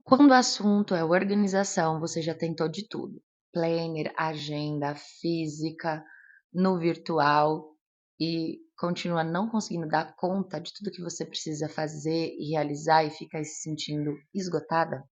Quando o assunto é organização, você já tentou de tudo: planner, agenda, física, no virtual e continua não conseguindo dar conta de tudo que você precisa fazer e realizar e fica aí se sentindo esgotada?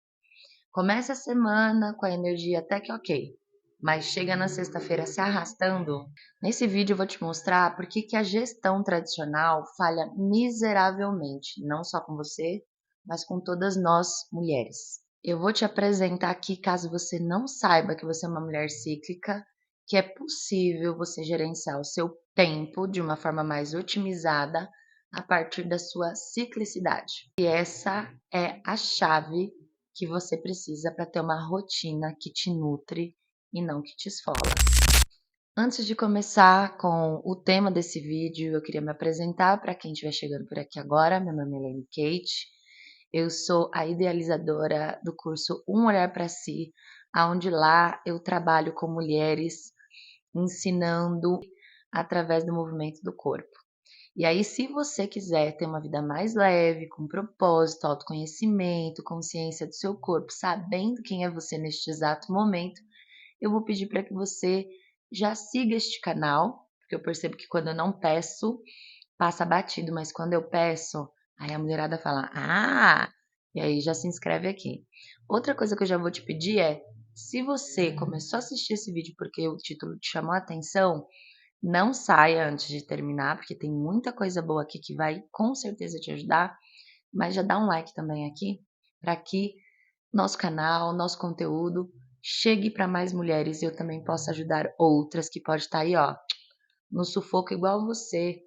Começa a semana com a energia até que ok, mas chega na sexta-feira se arrastando. Nesse vídeo eu vou te mostrar por que que a gestão tradicional falha miseravelmente, não só com você, mas com todas nós mulheres. Eu vou te apresentar aqui, caso você não saiba que você é uma mulher cíclica, que é possível você gerenciar o seu tempo de uma forma mais otimizada a partir da sua ciclicidade. E essa é a chave que você precisa para ter uma rotina que te nutre e não que te esfola. Antes de começar com o tema desse vídeo, eu queria me apresentar para quem estiver chegando por aqui agora. Meu nome é Elaine Kate, eu sou a idealizadora do curso Um Olhar para Si, onde lá eu trabalho com mulheres ensinando através do movimento do corpo. E aí, se você quiser ter uma vida mais leve, com propósito, autoconhecimento, consciência do seu corpo, sabendo quem é você neste exato momento, eu vou pedir para que você já siga este canal, porque eu percebo que quando eu não peço, passa batido, mas quando eu peço, aí a mulherada fala, ah, e aí já se inscreve aqui. Outra coisa que eu já vou te pedir é, se você começou a assistir esse vídeo porque o título te chamou a atenção, não saia antes de terminar, porque tem muita coisa boa aqui que vai com certeza te ajudar, mas já dá um like também aqui, para que nosso canal, nosso conteúdo chegue para mais mulheres e eu também possa ajudar outras que pode estar aí, ó, no sufoco igual você.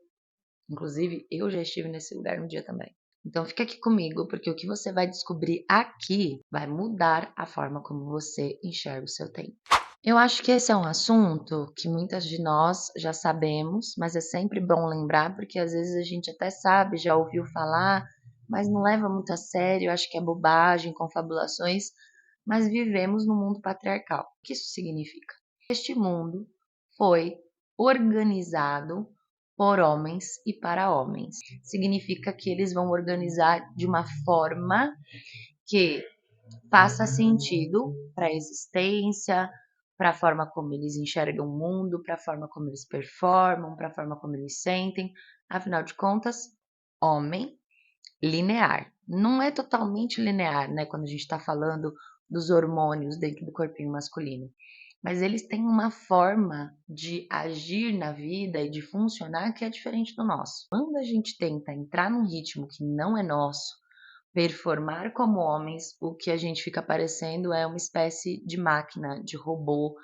Inclusive, eu já estive nesse lugar um dia também. Então fica aqui comigo, porque o que você vai descobrir aqui vai mudar a forma como você enxerga o seu tempo. Eu acho que esse é um assunto que muitas de nós já sabemos, mas é sempre bom lembrar, porque às vezes a gente até sabe, já ouviu falar, mas não leva muito a sério, acho que é bobagem, confabulações, mas vivemos num mundo patriarcal. O que isso significa? Este mundo foi organizado por homens e para homens. Significa que eles vão organizar de uma forma que faça sentido para a existência, para a forma como eles enxergam o mundo, para a forma como eles performam, para a forma como eles sentem. Afinal de contas, homem linear. Não é totalmente linear, né? Quando a gente está falando dos hormônios dentro do corpinho masculino. Mas eles têm uma forma de agir na vida e de funcionar que é diferente do nosso. Quando a gente tenta entrar num ritmo que não é nosso, performar como homens, o que a gente fica parecendo é uma espécie de máquina, de robô.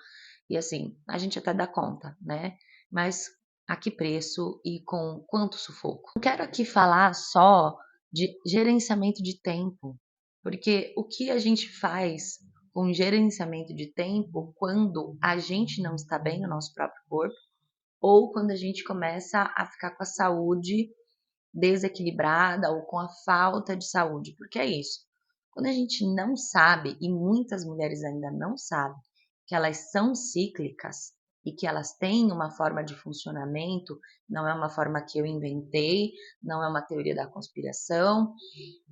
E assim, a gente até dá conta, né? Mas a que preço e com quanto sufoco? Não quero aqui falar só de gerenciamento de tempo, porque o que a gente faz com gerenciamento de tempo quando a gente não está bem no nosso próprio corpo, ou quando a gente começa a ficar com a saúde desequilibrada ou com a falta de saúde, porque é isso. Quando a gente não sabe, e muitas mulheres ainda não sabem, que elas são cíclicas e que elas têm uma forma de funcionamento, não é uma forma que eu inventei, não é uma teoria da conspiração,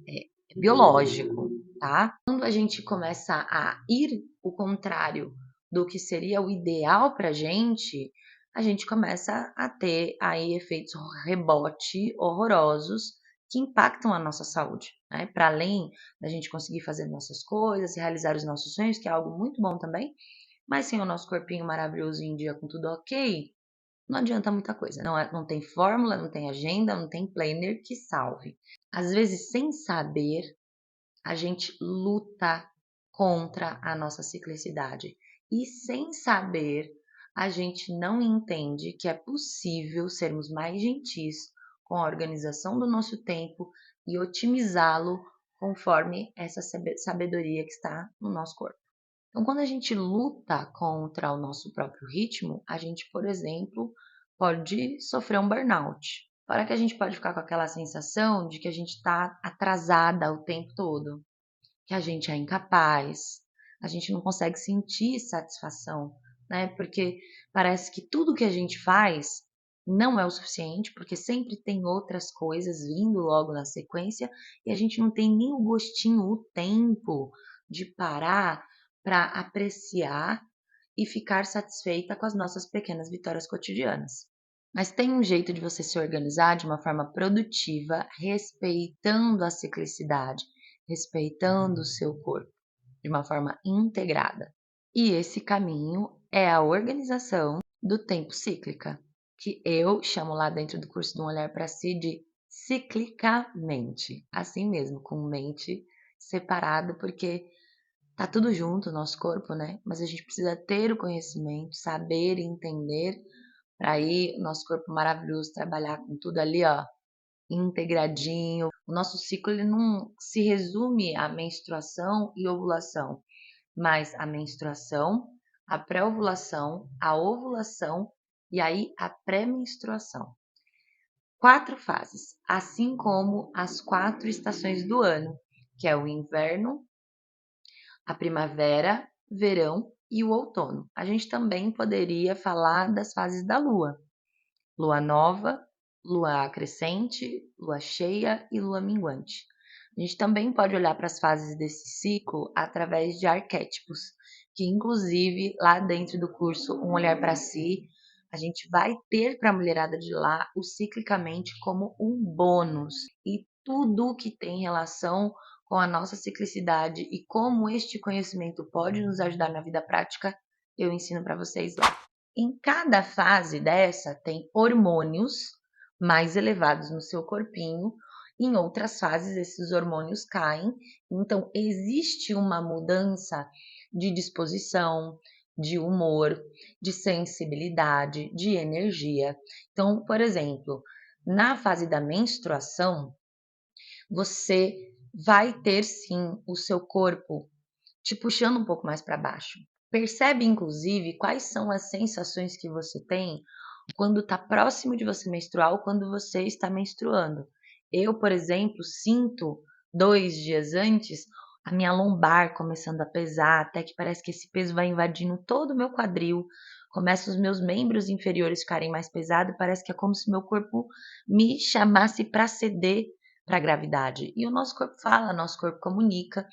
é biológico, tá? Quando a gente começa a ir o contrário do que seria o ideal pra gente, a gente começa a ter aí efeitos rebote horrorosos que impactam a nossa saúde, né? Para além da gente conseguir fazer nossas coisas, realizar os nossos sonhos, que é algo muito bom também, mas sem o nosso corpinho maravilhoso em dia com tudo ok, não adianta muita coisa. Não tem fórmula, não tem agenda, não tem planner que salve. Às vezes, sem saber, a gente luta contra a nossa ciclicidade. E sem saber, a gente não entende que é possível sermos mais gentis com a organização do nosso tempo e otimizá-lo conforme essa sabedoria que está no nosso corpo. Então, quando a gente luta contra o nosso próprio ritmo, a gente, por exemplo, pode sofrer um burnout. Para que a gente pode ficar com aquela sensação de que a gente está atrasada o tempo todo, que a gente é incapaz, a gente não consegue sentir satisfação, né? Porque parece que tudo que a gente faz não é o suficiente, porque sempre tem outras coisas vindo logo na sequência e a gente não tem nem o gostinho, o tempo de parar para apreciar e ficar satisfeita com as nossas pequenas vitórias cotidianas. Mas tem um jeito de você se organizar de uma forma produtiva, respeitando a ciclicidade, respeitando o seu corpo, de uma forma integrada. E esse caminho é a organização do tempo cíclica, que eu chamo lá dentro do curso do Um Olhar para Si de ciclicamente, assim mesmo, com mente separada, porque tá tudo junto, o nosso corpo, né? Mas a gente precisa ter o conhecimento, saber entender, para aí o nosso corpo maravilhoso trabalhar com tudo ali, ó, integradinho. O nosso ciclo ele não se resume à menstruação e ovulação, mas a menstruação, a pré-ovulação, a ovulação e aí a pré-menstruação. 4 fases, assim como as 4 estações do ano, que é o inverno, a primavera, verão e o outono. A gente também poderia falar das fases da lua: lua nova, lua crescente, lua cheia e lua minguante. A gente também pode olhar para as fases desse ciclo através de arquétipos, que inclusive lá dentro do curso Um Olhar para Si, a gente vai ter para a mulherada de lá o ciclicamente como um bônus. E tudo que tem relação com a nossa ciclicidade e como este conhecimento pode nos ajudar na vida prática, eu ensino para vocês lá. Em cada fase dessa tem hormônios mais elevados no seu corpinho, em outras fases esses hormônios caem, então existe uma mudança de disposição, de humor, de sensibilidade, de energia. Então, por exemplo, na fase da menstruação, você vai ter sim o seu corpo te puxando um pouco mais para baixo. Percebe, inclusive, quais são as sensações que você tem quando está próximo de você menstruar ou quando você está menstruando. Eu, por exemplo, sinto 2 dias antes a minha lombar começando a pesar, até que parece que esse peso vai invadindo todo o meu quadril, começa os meus membros inferiores ficarem mais pesados, parece que é como se meu corpo me chamasse para ceder para a gravidade. E o nosso corpo fala, nosso corpo comunica,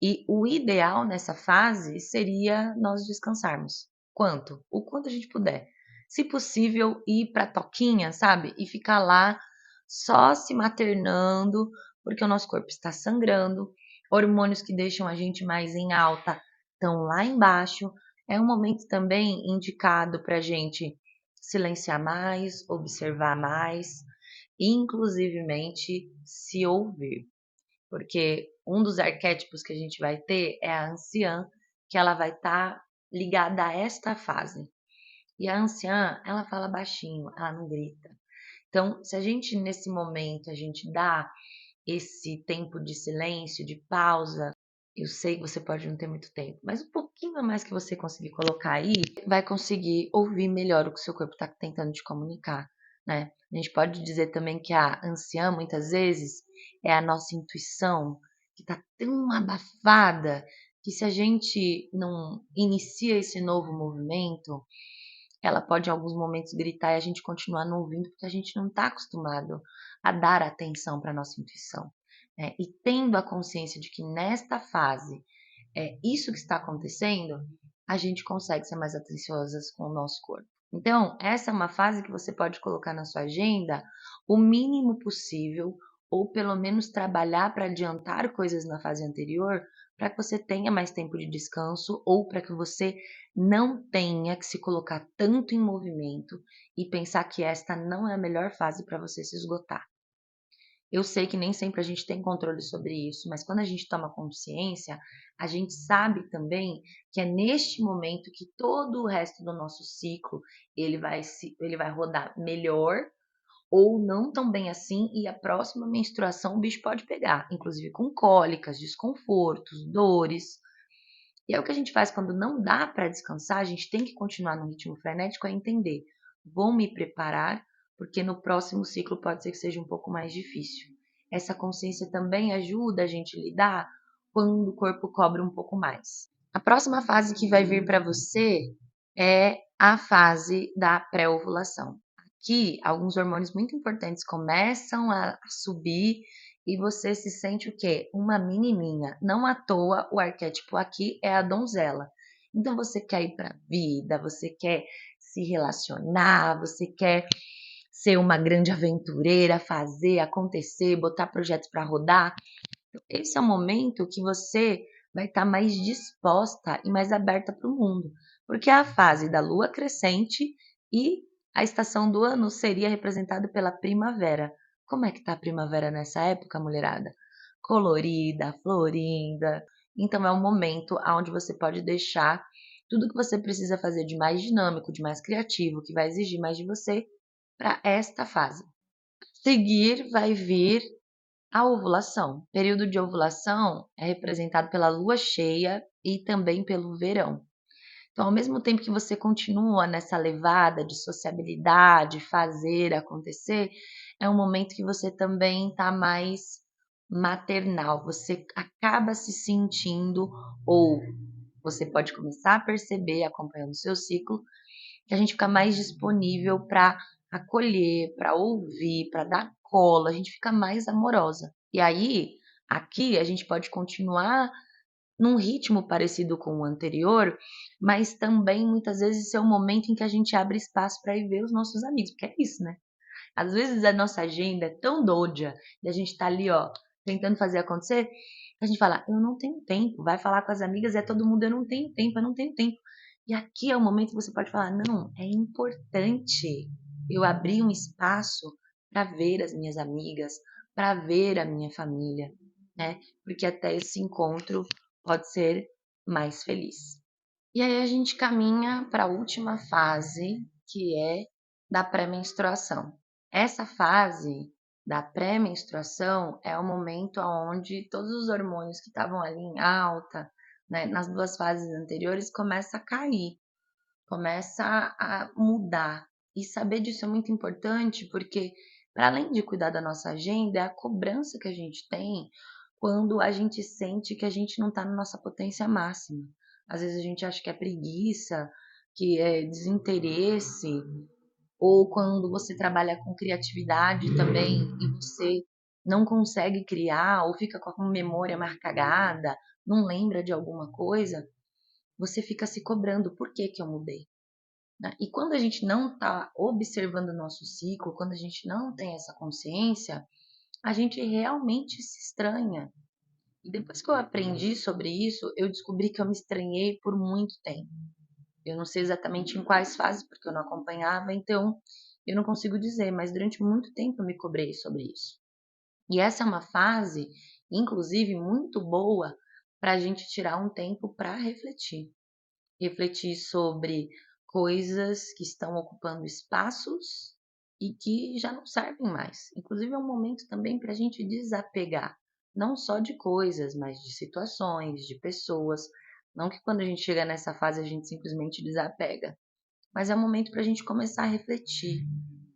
e o ideal nessa fase seria nós descansarmos. Quanto? O quanto a gente puder. Se possível, ir para a toquinha, sabe? E ficar lá só se maternando, porque o nosso corpo está sangrando. Hormônios que deixam a gente mais em alta estão lá embaixo. É um momento também indicado para a gente silenciar mais, observar mais, inclusivemente se ouvir. Porque um dos arquétipos que a gente vai ter é a anciã, que ela vai estar ligada a esta fase. E a anciã, ela fala baixinho, ela não grita. Então, se a gente nesse momento a gente dá esse tempo de silêncio, de pausa, eu sei que você pode não ter muito tempo, mas um pouquinho a mais que você conseguir colocar aí, vai conseguir ouvir melhor o que o seu corpo está tentando te comunicar, né? A gente pode dizer também que a anciã, muitas vezes, é a nossa intuição, que está tão abafada, que se a gente não inicia esse novo movimento, ela pode em alguns momentos gritar e a gente continuar não ouvindo, porque a gente não está acostumado a dar atenção para a nossa intuição, né? E tendo a consciência de que nesta fase é isso que está acontecendo, a gente consegue ser mais atenciosas com o nosso corpo. Então, essa é uma fase que você pode colocar na sua agenda o mínimo possível, ou pelo menos trabalhar para adiantar coisas na fase anterior, para que você tenha mais tempo de descanso ou para que você não tenha que se colocar tanto em movimento e pensar que esta não é a melhor fase para você se esgotar. Eu sei que nem sempre a gente tem controle sobre isso, mas quando a gente toma consciência, a gente sabe também que é neste momento que todo o resto do nosso ciclo ele vai rodar melhor ou não tão bem assim, e a próxima menstruação o bicho pode pegar, inclusive com cólicas, desconfortos, dores. E é o que a gente faz quando não dá para descansar, a gente tem que continuar no ritmo frenético, é entender, vou me preparar, porque no próximo ciclo pode ser que seja um pouco mais difícil. Essa consciência também ajuda a gente a lidar quando o corpo cobra um pouco mais. A próxima fase que vai vir para você é a fase da pré-ovulação. que alguns hormônios muito importantes começam a subir e você se sente o quê? Uma menininha. Não à toa o arquétipo aqui é a donzela. Então você quer ir para a vida, você quer se relacionar, você quer ser uma grande aventureira, fazer acontecer, botar projetos para rodar. Esse é o momento que você vai estar mais disposta e mais aberta para o mundo, porque é a fase da lua crescente e a estação do ano seria representada pela primavera. Como é que tá a primavera nessa época, mulherada? Colorida, florinda. Então é um momento onde você pode deixar tudo que você precisa fazer de mais dinâmico, de mais criativo, que vai exigir mais de você para esta fase. Seguir vai vir a ovulação. O período de ovulação é representado pela lua cheia e também pelo verão. Então, ao mesmo tempo que você continua nessa levada de sociabilidade, fazer acontecer, é um momento que você também está mais maternal. Você acaba se sentindo, ou você pode começar a perceber, acompanhando o seu ciclo, que a gente fica mais disponível para acolher, para ouvir, para dar colo, a gente fica mais amorosa. E aí, aqui a gente pode continuar num ritmo parecido com o anterior, mas também muitas vezes ser um momento em que a gente abre espaço para ir ver os nossos amigos, porque é isso, né? Às vezes a nossa agenda é tão doida e a gente tá ali, ó, tentando fazer acontecer, a gente fala, eu não tenho tempo, vai falar com as amigas, é todo mundo, eu não tenho tempo, eu não tenho tempo. E aqui é o momento que você pode falar, não, é importante eu abrir um espaço para ver as minhas amigas, para ver a minha família, né? Porque até esse encontro pode ser mais feliz. E aí a gente caminha para a última fase, que é da pré-menstruação. Essa fase da pré-menstruação é o momento onde todos os hormônios que estavam ali em alta, né, nas duas fases anteriores, começa a cair, começa a mudar. E saber disso é muito importante porque, para além de cuidar da nossa agenda, é a cobrança que a gente tem quando a gente sente que a gente não está na nossa potência máxima. Às vezes a gente acha que é preguiça, que é desinteresse, ou quando você trabalha com criatividade também e você não consegue criar, ou fica com a memória marcada, não lembra de alguma coisa, você fica se cobrando, por que que eu mudei? Né? E quando a gente não está observando o nosso ciclo, quando a gente não tem essa consciência, a gente realmente se estranha. E depois que eu aprendi sobre isso, eu descobri que eu me estranhei por muito tempo. Eu não sei exatamente em quais fases, porque eu não acompanhava, então eu não consigo dizer, mas durante muito tempo eu me cobrei sobre isso. E essa é uma fase, inclusive, muito boa para a gente tirar um tempo para refletir. Refletir sobre coisas que estão ocupando espaços e que já não servem mais. Inclusive, é um momento também para a gente desapegar, não só de coisas, mas de situações, de pessoas. Não que quando a gente chega nessa fase a gente simplesmente desapega, mas é um momento para a gente começar a refletir,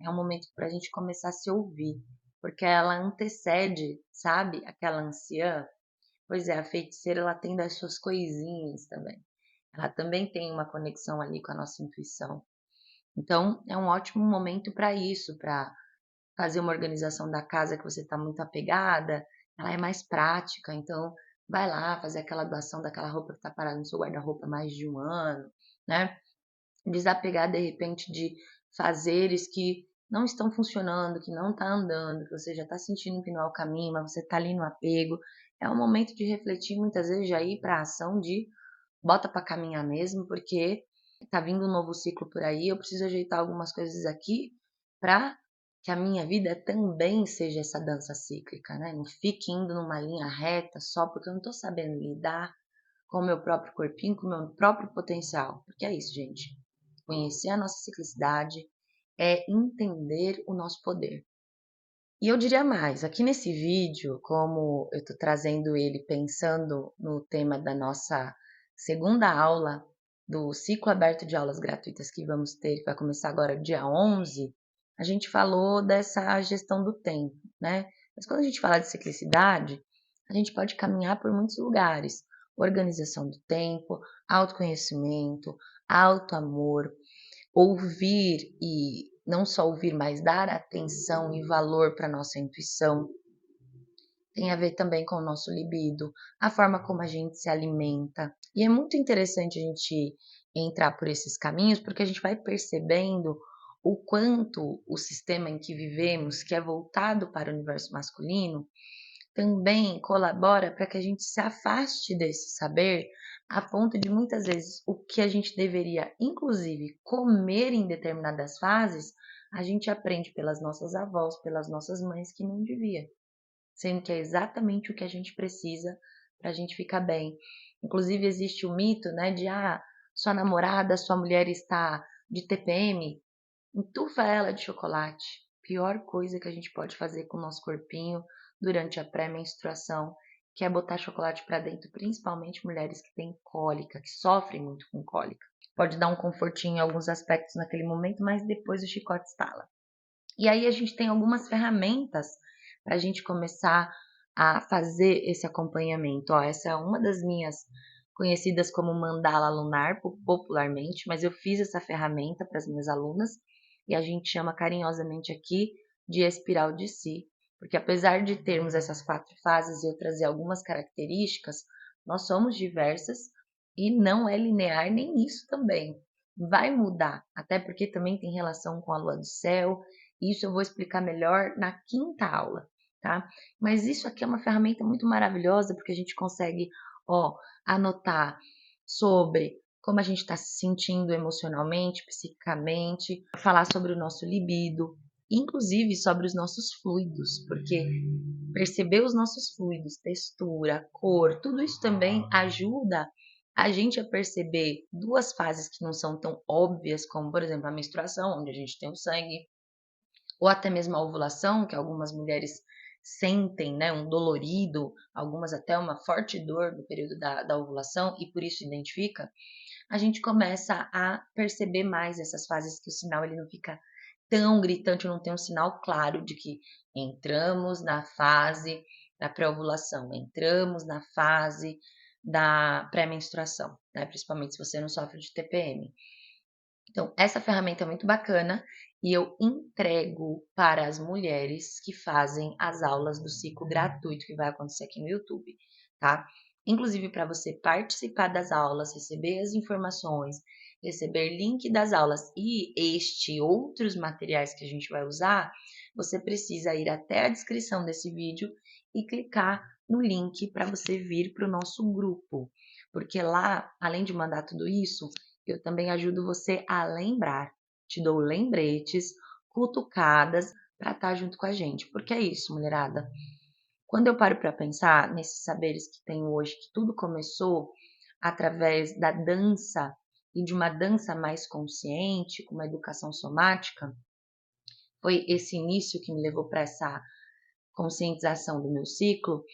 é um momento para a gente começar a se ouvir, porque ela antecede, sabe, aquela anciã. Pois é, a feiticeira ela tem das suas coisinhas também. Ela também tem uma conexão ali com a nossa intuição. Então, é um ótimo momento para isso, para fazer uma organização da casa que você está muito apegada. Ela é mais prática, então vai lá fazer aquela doação daquela roupa que está parada no seu guarda-roupa há mais de um ano, né? Desapegar de repente de fazeres que não estão funcionando, que não está andando, que você já está sentindo que não é o caminho, mas você está ali no apego. É um momento de refletir, muitas vezes já ir para a ação de bota para caminhar mesmo, porque tá vindo um novo ciclo por aí, eu preciso ajeitar algumas coisas aqui para que a minha vida também seja essa dança cíclica, né? Não fique indo numa linha reta só porque eu não tô sabendo lidar com o meu próprio corpinho, com o meu próprio potencial. Porque é isso, gente. Conhecer a nossa ciclicidade é entender o nosso poder. E eu diria mais, aqui nesse vídeo, como eu estou trazendo ele pensando no tema da nossa segunda aula do ciclo aberto de aulas gratuitas que vamos ter, que vai começar agora dia 11, a gente falou dessa gestão do tempo, né? Mas quando a gente fala de ciclicidade, a gente pode caminhar por muitos lugares. Organização do tempo, autoconhecimento, autoamor, ouvir e não só ouvir, mas dar atenção e valor para nossa intuição. Tem a ver também com o nosso libido, a forma como a gente se alimenta. E é muito interessante a gente entrar por esses caminhos, porque a gente vai percebendo o quanto o sistema em que vivemos, que é voltado para o universo masculino, também colabora para que a gente se afaste desse saber, a ponto de muitas vezes o que a gente deveria, inclusive, comer em determinadas fases, a gente aprende pelas nossas avós, pelas nossas mães que não devia, sendo que é exatamente o que a gente precisa para a gente ficar bem. Inclusive existe o mito, né, de sua namorada, sua mulher está de TPM, entufa ela de chocolate. Pior coisa que a gente pode fazer com o nosso corpinho durante a pré-menstruação, que é botar chocolate para dentro, principalmente mulheres que têm cólica, que sofrem muito com cólica. Pode dar um confortinho em alguns aspectos naquele momento, mas depois o chicote estala. E aí a gente tem algumas ferramentas para a gente começar a fazer esse acompanhamento. Ó, essa é uma das minhas conhecidas como mandala lunar, popularmente, mas eu fiz essa ferramenta para as minhas alunas e a gente chama carinhosamente aqui de espiral de si, porque apesar de termos essas 4 fases e eu trazer algumas características, nós somos diversas e não é linear nem isso também. Vai mudar, até porque também tem relação com a lua do céu. Isso eu vou explicar melhor na quinta aula, tá? Mas isso aqui é uma ferramenta muito maravilhosa porque a gente consegue, ó, anotar sobre como a gente está se sentindo emocionalmente, psiquicamente, falar sobre o nosso libido, inclusive sobre os nossos fluidos, porque perceber os nossos fluidos, textura, cor, tudo isso também ajuda a gente a perceber 2 fases que não são tão óbvias, como, por exemplo, a menstruação, onde a gente tem o sangue, ou até mesmo a ovulação, que algumas mulheres sentem, né, um dolorido, algumas até uma forte dor no período da ovulação e por isso identifica, a gente começa a perceber mais essas fases que o sinal ele não fica tão gritante, não tem um sinal claro de que entramos na fase da pré-ovulação, entramos na fase da pré-menstruação, né, principalmente se você não sofre de TPM. Então, essa ferramenta é muito bacana e eu entrego para as mulheres que fazem as aulas do ciclo gratuito que vai acontecer aqui no YouTube, tá? Inclusive, para você participar das aulas, receber as informações, receber link das aulas e outros materiais que a gente vai usar, você precisa ir até a descrição desse vídeo e clicar no link para você vir para o nosso grupo, porque lá, além de mandar tudo isso, eu também ajudo você a lembrar. Te dou lembretes, cutucadas para estar junto com a gente. Porque é isso, mulherada. Quando eu paro para pensar nesses saberes que tenho hoje, que tudo começou através da dança e de uma dança mais consciente, com uma educação somática, foi esse início que me levou para essa conscientização do meu ciclo,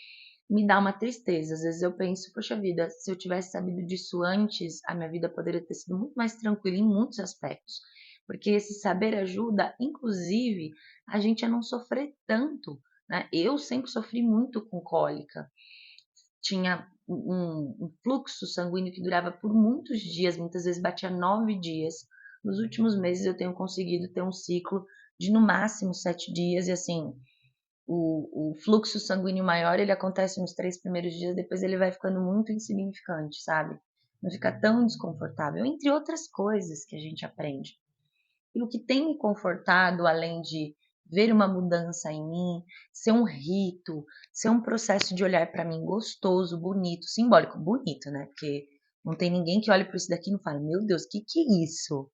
me dá uma tristeza. Às vezes eu penso, poxa vida, se eu tivesse sabido disso antes, a minha vida poderia ter sido muito mais tranquila em muitos aspectos. Porque esse saber ajuda, inclusive, a gente a não sofrer tanto, né? Eu sempre sofri muito com cólica. Tinha um fluxo sanguíneo que durava por muitos dias, muitas vezes batia 9 dias. Nos últimos meses eu tenho conseguido ter um ciclo de no máximo 7 dias e assim, o fluxo sanguíneo maior, ele acontece nos 3 primeiros dias, depois ele vai ficando muito insignificante, sabe? Não fica tão desconfortável, entre outras coisas que a gente aprende. E o que tem me confortado, além de ver uma mudança em mim, ser um rito, ser um processo de olhar para mim gostoso, bonito, simbólico, bonito, né? Porque não tem ninguém que olhe para isso daqui e não fale, meu Deus, o que que é isso?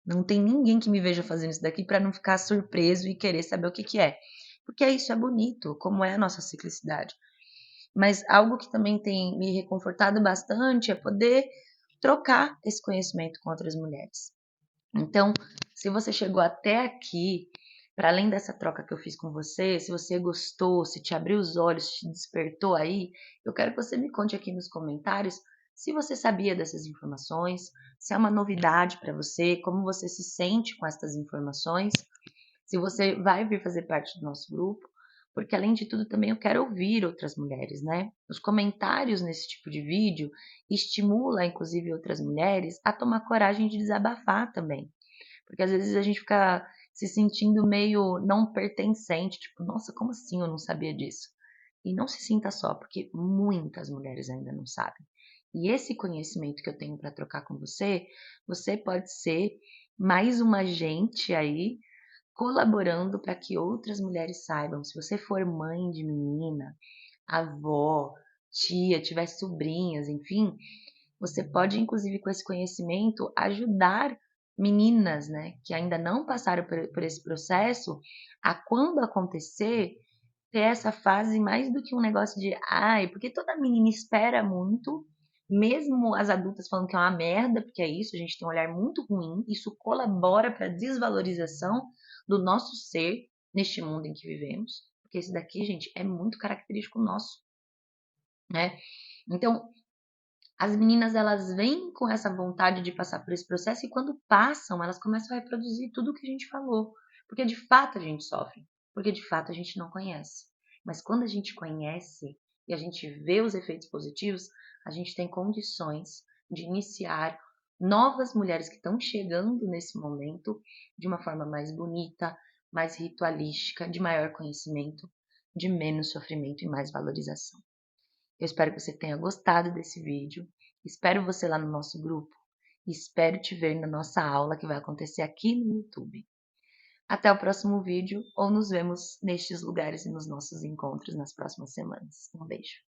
Não tem ninguém que me veja fazendo isso daqui para não ficar surpreso e querer saber o que que é. Porque isso é bonito, como é a nossa ciclicidade. Mas algo que também tem me reconfortado bastante é poder trocar esse conhecimento com outras mulheres. Então, se você chegou até aqui, para além dessa troca que eu fiz com você, se você gostou, se te abriu os olhos, te despertou aí, eu quero que você me conte aqui nos comentários se você sabia dessas informações, se é uma novidade para você, como você se sente com essas informações, se você vai vir fazer parte do nosso grupo, porque além de tudo também eu quero ouvir outras mulheres, né? Os comentários nesse tipo de vídeo estimula inclusive outras mulheres a tomar coragem de desabafar também. Porque às vezes a gente fica se sentindo meio não pertencente, tipo, nossa, como assim eu não sabia disso? E não se sinta só, porque muitas mulheres ainda não sabem. E esse conhecimento que eu tenho para trocar com você, você pode ser mais uma agente aí colaborando para que outras mulheres saibam. Se você for mãe de menina, avó, tia, tiver sobrinhas, enfim, você pode, inclusive, com esse conhecimento, ajudar meninas, né, que ainda não passaram por esse processo, a quando acontecer, ter essa fase mais do que um negócio de, ai, porque toda menina espera muito, mesmo as adultas falando que é uma merda, porque é isso, a gente tem um olhar muito ruim, isso colabora para a desvalorização do nosso ser neste mundo em que vivemos, porque esse daqui, gente, é muito característico nosso, né? Então, as meninas, elas vêm com essa vontade de passar por esse processo e quando passam, elas começam a reproduzir tudo o que a gente falou. Porque de fato a gente sofre, porque de fato a gente não conhece. Mas quando a gente conhece e a gente vê os efeitos positivos, a gente tem condições de iniciar novas mulheres que estão chegando nesse momento de uma forma mais bonita, mais ritualística, de maior conhecimento, de menos sofrimento e mais valorização. Eu espero que você tenha gostado desse vídeo. Espero você lá no nosso grupo. E espero te ver na nossa aula que vai acontecer aqui no YouTube. Até o próximo vídeo ou nos vemos nestes lugares e nos nossos encontros nas próximas semanas. Um beijo.